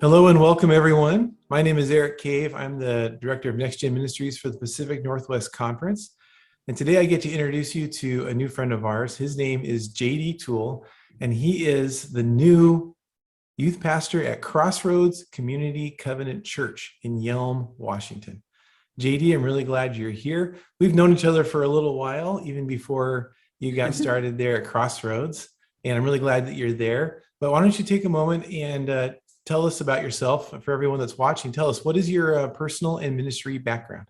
Hello and welcome, everyone. My name is Eric Cave. I'm the Director of Next Gen Ministries for the Pacific Northwest Conference. And today I get to introduce you to a new friend of ours. His name is JD Tuell, and he is the new youth pastor at Crossroads Community Covenant Church in Yelm, Washington. JD, I'm really glad you're here. We've known each other for a little while, even before you got started there at Crossroads. And I'm really glad that you're there. But why don't you take a moment and tell us about yourself for everyone that's watching. Tell us, what is your personal and ministry background?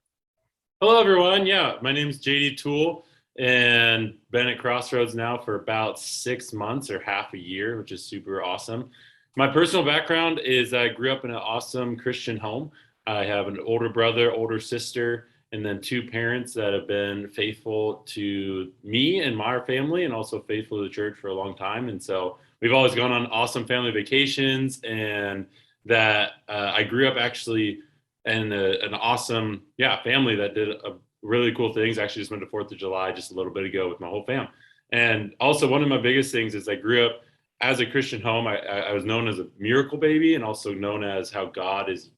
Hello, everyone. Yeah, my name is JD Tuell and been at Crossroads now for about 6 months or half a year, which is super awesome. My personal background is I grew up in an awesome Christian home. I have an older brother, older sister, and then two parents that have been faithful to me and my family and also faithful to the church for a long time. And so we've always gone on awesome family vacations, and that I grew up actually and an awesome family that did really cool things. Actually just went to 4th of July just a little bit ago with my whole fam. And also one of my biggest things is I grew up as a Christian home. I was known as a miracle baby, and also known as how God has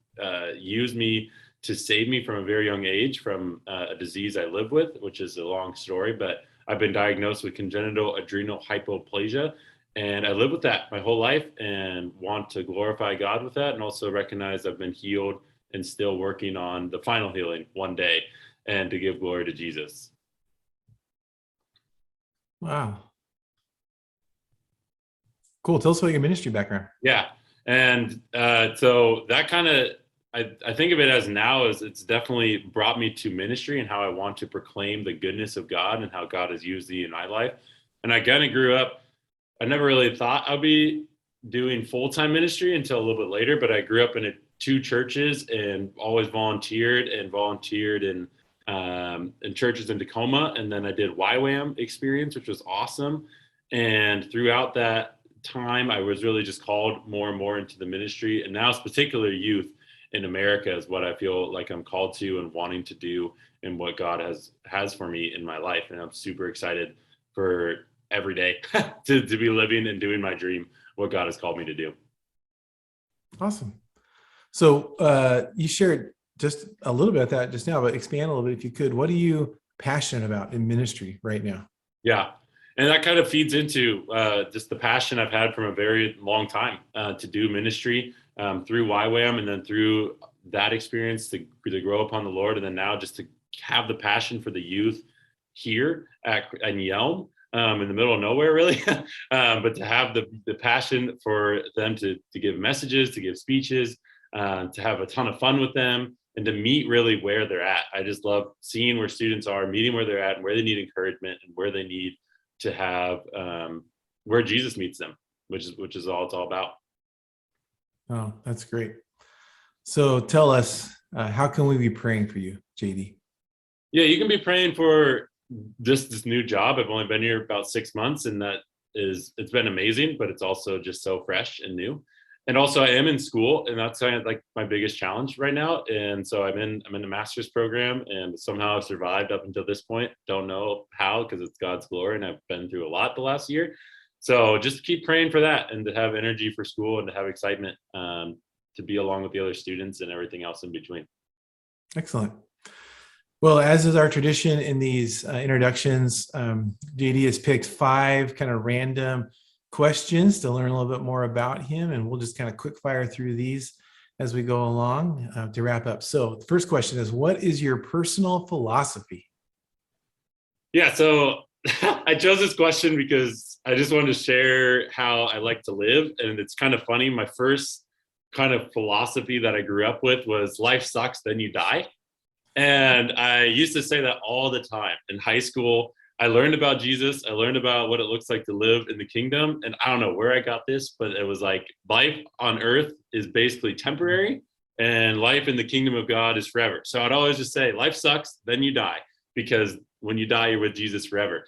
used me to save me from a very young age from a disease I live with, which is a long story. But I've been diagnosed with congenital adrenal hypoplasia, and I live with that my whole life and want to glorify God with that, and also recognize I've been healed and still working on the final healing one day, and to give glory to Jesus. Wow. Cool. Tell us about your ministry background. Yeah. And so that kind of, I think of it as now as it's definitely brought me to ministry and how I want to proclaim the goodness of God and how God has used me in my life. And I kind of grew up, I never really thought I'd be doing full-time ministry until a little bit later, but I grew up in two churches and always volunteered in churches in Tacoma. And then I did YWAM experience, which was awesome. And throughout that time, I was really just called more and more into the ministry. And now it's particularly youth in America is what I feel like I'm called to and wanting to do, and what God has for me in my life. And I'm super excited for every day to be living and doing my dream, what God has called me to do. Awesome. So you shared just a little bit of that just now, but expand a little bit if you could. What are you passionate about in ministry right now? Yeah. And that kind of feeds into just the passion I've had from a very long time to do ministry through YWAM, and then through that experience to grow upon the Lord. And then now just to have the passion for the youth here in Yelm, in the middle of nowhere, really. But to have the passion for them to give messages, to give speeches, to have a ton of fun with them, and to meet really where they're at. I just love seeing where students are, meeting where they're at, and where they need encouragement, and where they need to have where Jesus meets them, which is all it's all about. Oh, that's great. So tell us, how can we be praying for you, JD? Yeah, you can be praying for just this new job. I've only been here about 6 months, and it's been amazing, but it's also just so fresh and new. And also I am in school, and that's kind of like my biggest challenge right now. And so I'm in a master's program, and somehow I've survived up until this point. Don't know how, because it's God's glory, and I've been through a lot the last year. So just keep praying for that, and to have energy for school, and to have excitement to be along with the other students and everything else in between. Excellent. Well, as is our tradition in these introductions, JD has picked 5 kind of random questions to learn a little bit more about him, and we'll just kind of quick fire through these as we go along to wrap up. So the first question is, what is your personal philosophy? Yeah, so I chose this question because I just wanted to share how I like to live. And it's kind of funny. My first kind of philosophy that I grew up with was life sucks, then you die. And I used to say that all the time in high school. I learned about Jesus. I learned about what it looks like to live in the kingdom. And I don't know where I got this, but it was like life on earth is basically temporary, and life in the kingdom of God is forever. So I'd always just say life sucks, then you die, because when you die, you're with Jesus forever.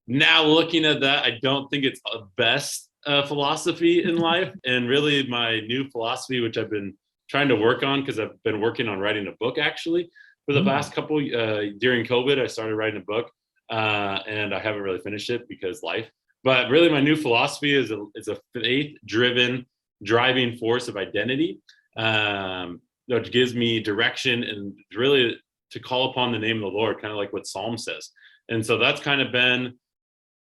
Now looking at that, I don't think it's a best philosophy in life. And really my new philosophy, which I've been trying to work on, because I've been working on writing a book actually for the past couple during COVID. I started writing a book and I haven't really finished it because life. But really my new philosophy is a faith-driven driving force of identity. That gives me direction and really to call upon the name of the Lord, kind of like what Psalm says. And so that's kind of been,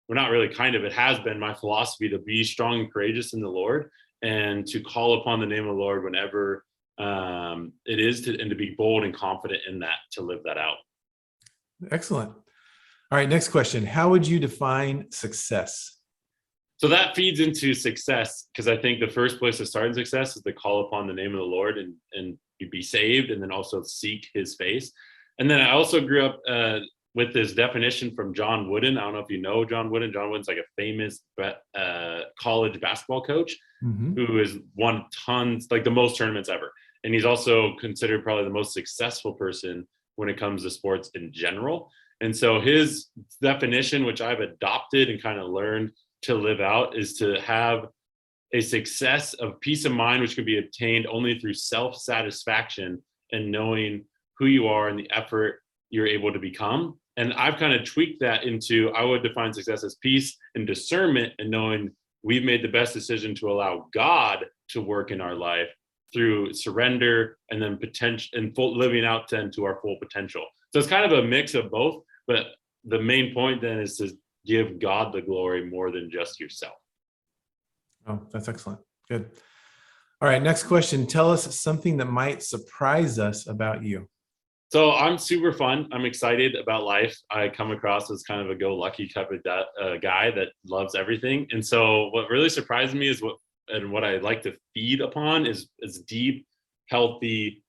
well, not really kind of, it has been my philosophy to be strong and courageous in the Lord and to call upon the name of the Lord whenever it is, and to be bold and confident in that, to live that out. Excellent. All right, next question. How would you define success? So that feeds into success, because I think the first place to start in success is to call upon the name of the Lord and be saved, and then also seek his face. And then I also grew up with this definition from John Wooden. I don't know if you know John Wooden. John Wooden's like a famous college basketball coach who has won tons, like the most tournaments ever. And he's also considered probably the most successful person when it comes to sports in general. And so his definition, which I've adopted and kind of learned to live out, is to have a success of peace of mind, which can be obtained only through self-satisfaction and knowing who you are and the effort you're able to become. And I've kind of tweaked that into, I would define success as peace and discernment, and knowing we've made the best decision to allow God to work in our life through surrender and then potential and full living out then to our full potential. So it's kind of a mix of both, but the main point then is to give God the glory more than just yourself. Oh, that's excellent. Good. All right, next question. Tell us something that might surprise us about you. So I'm super fun. I'm excited about life. I come across as kind of a go-lucky type of guy that loves everything. And so what really surprised me is what I like to feed upon is deep, healthy,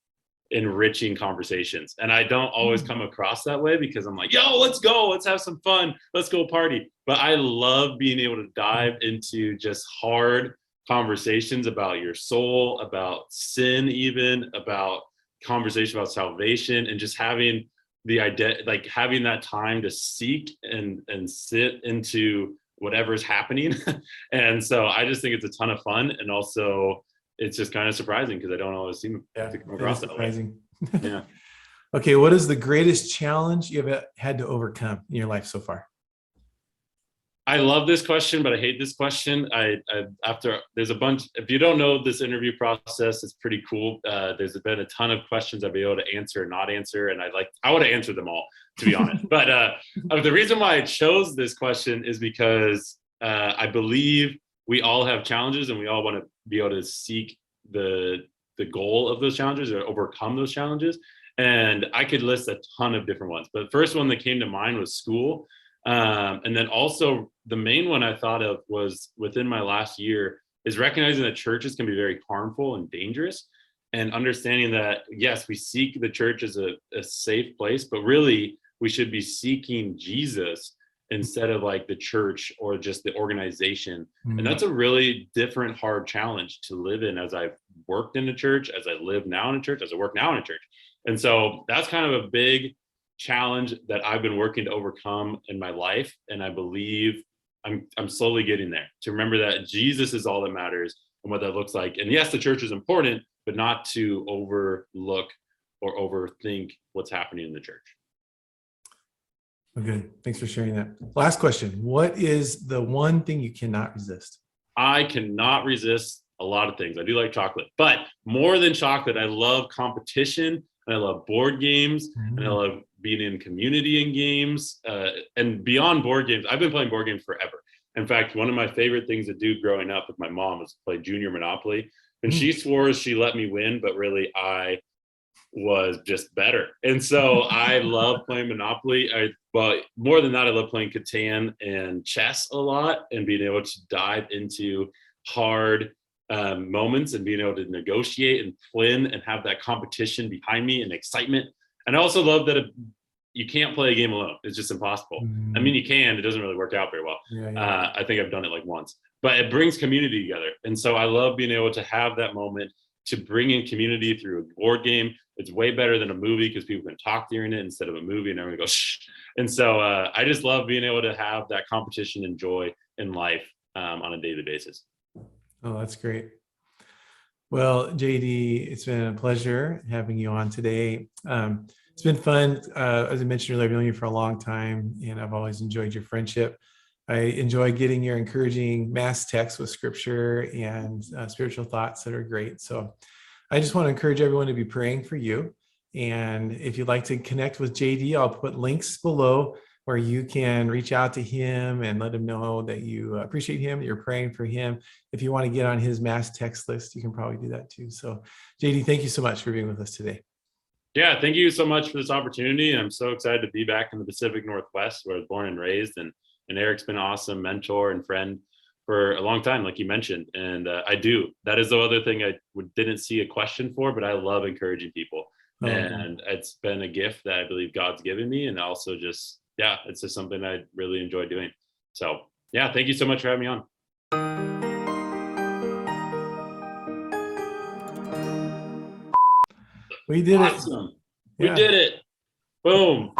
enriching conversations. And I don't always come across that way, because I'm like, yo, let's go, let's have some fun, let's go party. But I love being able to dive into just hard conversations about your soul, about sin, even about conversation about salvation, and just having the idea, like having that time to seek and sit into whatever's happening. And so I just think it's a ton of fun, and also it's just kind of surprising because I don't always seem to come across that way. Yeah. Okay, what is the greatest challenge you've had to overcome in your life so far? I love this question, but I hate this question. There's a bunch, if you don't know this interview process, it's pretty cool. There's been a ton of questions I've been able to answer and not answer, and I would have answered them all, to be honest. But the reason why I chose this question is because I believe we all have challenges, and we all want to be able to seek the goal of those challenges or overcome those challenges. And I could list a ton of different ones, but the first one that came to mind was school. And then also the main one I thought of was within my last year is recognizing that churches can be very harmful and dangerous, and understanding that, yes, we seek the church as a safe place, but really we should be seeking Jesus instead of like the church or just the organization. And that's a really different, hard challenge to live in, as I've worked in a church, as I live now in a church, as I work now in a church. And so that's kind of a big challenge that I've been working to overcome in my life. And I believe I'm slowly getting there, to remember that Jesus is all that matters and what that looks like. And yes, the church is important, but not to overlook or overthink what's happening in the church. Okay, thanks for sharing that. Last question. What is the one thing you cannot resist? I cannot resist a lot of things. I do like chocolate, but more than chocolate, I love competition, and I love board games, and I love being in community in games, and beyond board games. I've been playing board games forever. In fact, one of my favorite things to do growing up with my mom was play Junior Monopoly. And she swore she let me win, but really I was just better. And so I love playing Monopoly. But more than that, I love playing Catan and chess a lot, and being able to dive into hard moments and being able to negotiate and win and have that competition behind me and excitement. And I also love that you can't play a game alone. It's just impossible. I mean, you can, it doesn't really work out very well. I think I've done it like once, but it brings community together. And so I love being able to have that moment to bring in community through a board game. It's way better than a movie, because people can talk during it instead of a movie and everyone goes, shh. And so I just love being able to have that competition and joy in life on a daily basis. Oh, that's great. Well, JD, it's been a pleasure having you on today. It's been fun. As I mentioned earlier, I've known you for a long time, and I've always enjoyed your friendship. I enjoy getting your encouraging mass text with scripture and spiritual thoughts that are great. So I just want to encourage everyone to be praying for you. And if you'd like to connect with JD, I'll put links below where you can reach out to him and let him know that you appreciate him, that you're praying for him. If you want to get on his mass text list, you can probably do that too. So JD, thank you so much for being with us today. Yeah, thank you so much for this opportunity. I'm so excited to be back in the Pacific Northwest, where I was born and raised. And Eric's been an awesome mentor and friend for a long time, like you mentioned. And I do. That is the other thing I didn't see a question for, but I love encouraging people. Oh, and it's been a gift that I believe God's given me. And also just, yeah, it's just something I really enjoy doing. So yeah, thank you so much for having me on. we did it. Awesome. We Yeah. did it. Boom.